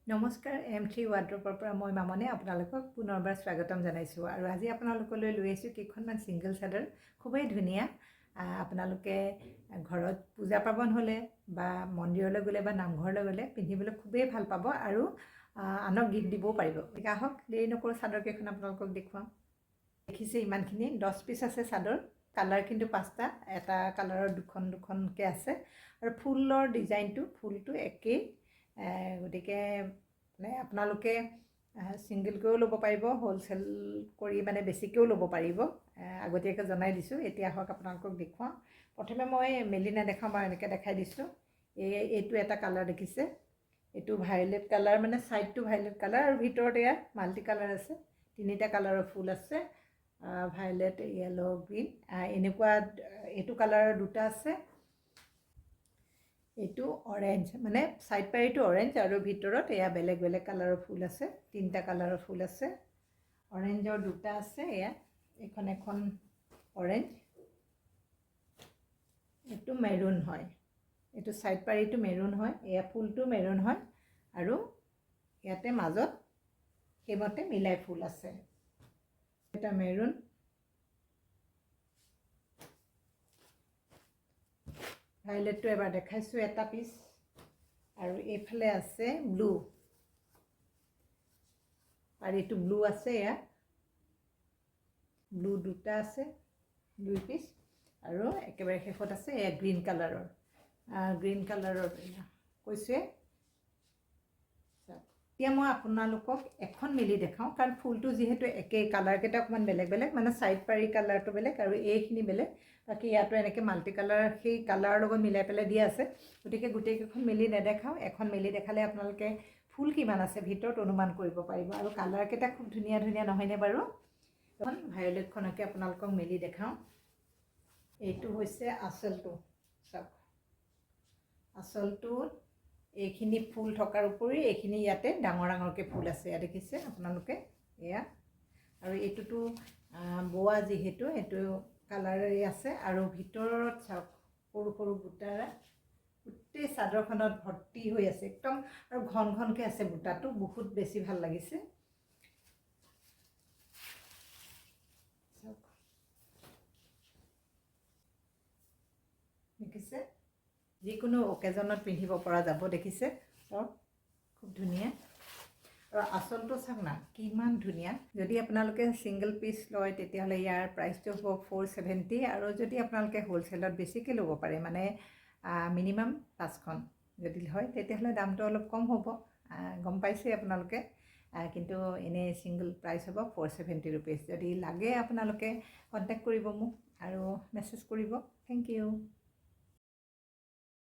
নমস্কাৰ M3 ৱাৰ্ড্ৰপৰ পৰা মই মামনে আপোনালোকক পুনৰবাৰ স্বাগতম জনাইছোঁ আৰু আজি আপোনালোকলৈ লৈ আহিছোঁ কেইখনমান ছিংগল চাদৰ খুবেই ধুনীয়া আপোনালোকে ঘৰত পূজা পাৰ্বণ হ'লে বা মন্দিৰলৈ গ'লে বা নামঘৰলৈ গ'লে পিন্ধিবলৈ খুবেই ভাল পাব আৰু আনক গিফ্ট দিবও পাৰিব। ঠিক আহক দেৰি নকৰোঁ চাদৰকেইখন আপোনালোকক দেখুৱাম। দেখিছে ইমানখিনি 10 পিচ আছে চাদৰ, কালাৰ কিন্তু 5টা, এটা কালাৰৰ দুখনকৈ আছে আৰু ফুলৰ ফুলটো একেই। গতিকে আপোনালোকে ছিংগলকৈও ল'ব পাৰিব, হ'লচেল কৰি বেছিকৈও ল'ব পাৰিব। আগতীয়াকৈ জনাই দিছোঁ। এতিয়া হওক আপোনালোকক দেখুৱাওঁ। প্ৰথমে মই মেলি নেদেখাওঁ বাৰু এনেকৈ দেখাই দিছোঁ। এইটো এটা কালাৰ দেখিছে, এইটো ভায়লেট কালাৰ, ছাইডটো ভায়লেট কালাৰ আৰু ভিতৰত এয়া মাল্টি কালাৰ আছে। 3টা কালাৰৰ ফুল আছে, ভায়লেট, য়েলো, গ্ৰীণ, এনেকুৱা। এইটো কালাৰৰ 2টা আছে। এইটো অৰেঞ্জ, ছাইড পাৰিটো অৰেঞ্জ আৰু ভিতৰত এয়া বেলেগ বেলেগ কালাৰৰ ফুল আছে। 3টা কালাৰৰ ফুল আছে। অৰেঞ্জৰ 2টা আছে। এয়া এখন অৰেঞ্জ, এইটো মেৰুণ হয়। এইটো ছাইড পাৰিটো মেৰুণ হয়, এয়া ফুলটো মেৰুণ হয় আৰু ইয়াতে মাজত সেইমতে মিলাই ফুল আছে। এটা মেৰুণ, ভায়লেটটো এবাৰ দেখাইছোঁ এটা পিচ, আৰু এইফালে আছে ব্লু, আৰু এইটো ব্লু আছে। এয়া ব্লু 2টা আছে, 2 পিচ, আৰু একেবাৰে শেষত আছে এয়া গ্ৰীণ কালাৰৰ। কৈছোৱে। এতিয়া মই আপোনালোকক এখন মেলি দেখাওঁ, কাৰণ ফুলটো যিহেতু একেই, কালাৰকেইটা অকণমান বেলেগ বেলেগ, ছাইড পাৰি কালাৰটো বেলেগ আৰু এইখিনি বেলেগ। বাকী ইয়াতো এনেকৈ মাল্টি কালাৰ সেই কালাৰৰ লগত মিলাই পেলাই দিয়া আছে। গতিকে গোটেইকেইখন মেলি নেদেখাওঁ, এখন মেলি দেখালে আপোনালোকে ফুল কিমান আছে ভিতৰত অনুমান কৰিব পাৰিব। আৰু কালাৰকেইটা খুব ধুনীয়া ধুনীয়া নহয়নে বাৰু? এখন ভায়লেটখনকে আপোনালোকক মেলি দেখাওঁ। এইটো হৈছে আঁচলটো। চাওক, আঁচলটোত এইখিনি ফুল থকাৰ উপৰি এইখিনি ইয়াতে ডাঙৰ ডাঙৰকৈ ফুল আছে। এয়া দেখিছে আপোনালোকে, এয়া। আৰু এইটোতো বোৱা, যিহেতু এইটো কালাৰেই আছে। আৰু ভিতৰত চাওক, সৰু সৰু বুটাৰে গোটেই চাদৰখনত ভৰ্তি হৈ আছে একদম, আৰু ঘন ঘনকৈ আছে বুটাটো, বহুত বেছি ভাল লাগিছে। দেখিছে, যিকোনো অকেজনত পিন্ধিব পৰা যাব। দেখিছে চাওক, খুব ধুনীয়া। আৰু আঁচলটো চাওক না, কিমান ধুনীয়া। যদি আপোনালোকে ছিংগল পিচ লয় তেতিয়াহ'লে ইয়াৰ প্ৰাইচটো হ'ব 470, আৰু যদি আপোনালোকে হ'লচেলত বেছিকৈ ল'ব পাৰে, মিনিমাম 5খন যদি হয় তেতিয়াহ'লে দামটো অলপ কম হ'ব। গম পাইছে আপোনালোকে। কিন্তু এনেই ছিংগল প্ৰাইচ হ'ব 470 ৰুপিজ। যদি লাগে আপোনালোকে কণ্টেক্ট কৰিব মোক আৰু মেছেজ কৰিব। Thank U.